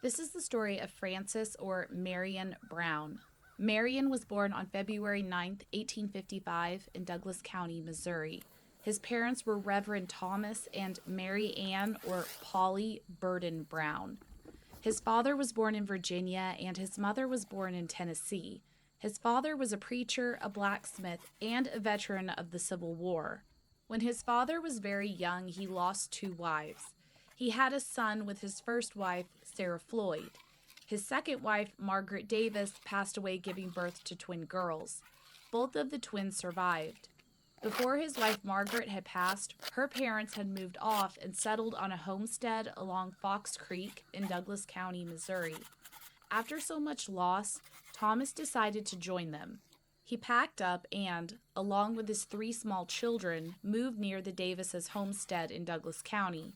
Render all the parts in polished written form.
This is the story of Francis or Marion Brown. Marion was born on February 9th, 1855, in Douglas County, Missouri. His parents were Reverend Thomas and Mary Ann or Polly Burden Brown. His father was born in Virginia and his mother was born in Tennessee. His father was a preacher, a blacksmith, and a veteran of the Civil War. When his father was very young, he lost two wives. He had a son with his first wife, Sarah Floyd. His second wife, Margaret Davis, passed away giving birth to twin girls. Both of the twins survived. Before his wife Margaret had passed, her parents had moved off and settled on a homestead along Fox Creek in Douglas County, Missouri. After so much loss, Thomas decided to join them. He packed up and, along with his three small children, moved near the Davises' homestead in Douglas County.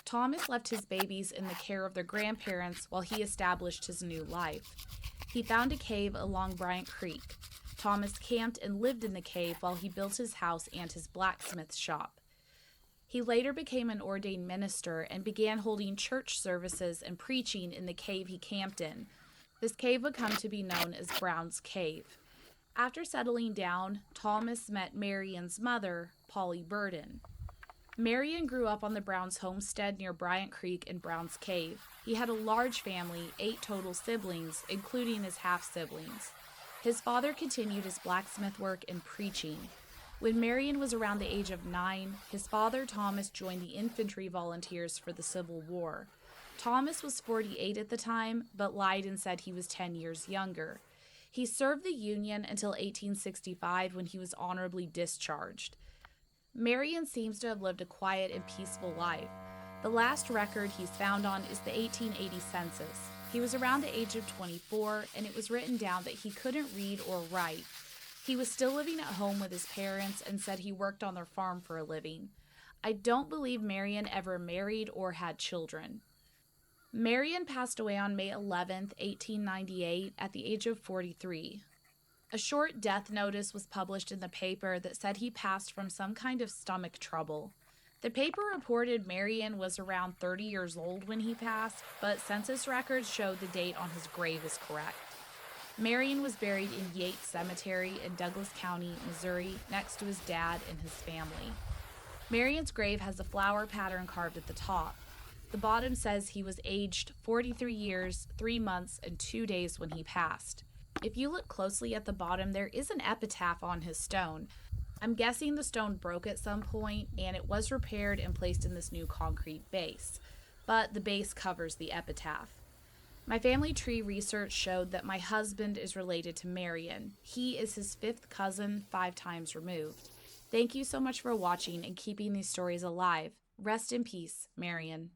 Thomas left his babies in the care of their grandparents while he established his new life. He found a cave along Bryant Creek. Thomas camped and lived in the cave while he built his house and his blacksmith shop. He later became an ordained minister and began holding church services and preaching in the cave he camped in. This cave would come to be known as Brown's Cave. After settling down, Thomas met Marion's mother, Polly Burden. Marion grew up on the Browns' homestead near Bryant Creek in Brown's Cave. He had a large family, 8 total siblings, including his half-siblings. His father continued his blacksmith work and preaching. When Marion was around the age of 9, his father Thomas joined the infantry volunteers for the Civil War. Thomas was 48 at the time, but lied and said he was 10 years younger. He served the Union until 1865 when he was honorably discharged. Marion seems to have lived a quiet and peaceful life. The last record he's found on is the 1880 census. He was around the age of 24, and it was written down that he couldn't read or write. He was still living at home with his parents and said he worked on their farm for a living. I don't believe Marion ever married or had children. Marion passed away on May 11th, 1898, at the age of 43. A short death notice was published in the paper that said he passed from some kind of stomach trouble. The paper reported Marion was around 30 years old when he passed, but census records showed the date on his grave is correct. Marion was buried in Yates Cemetery in Douglas County, Missouri, next to his dad and his family. Marion's grave has a flower pattern carved at the top. The bottom says he was aged 43 years, 3 months, and 2 days when he passed. If you look closely at the bottom, there is an epitaph on his stone. I'm guessing the stone broke at some point, and it was repaired and placed in this new concrete base. But the base covers the epitaph. My family tree research showed that my husband is related to Marion. He is his 5th cousin, 5 times removed. Thank you so much for watching and keeping these stories alive. Rest in peace, Marion.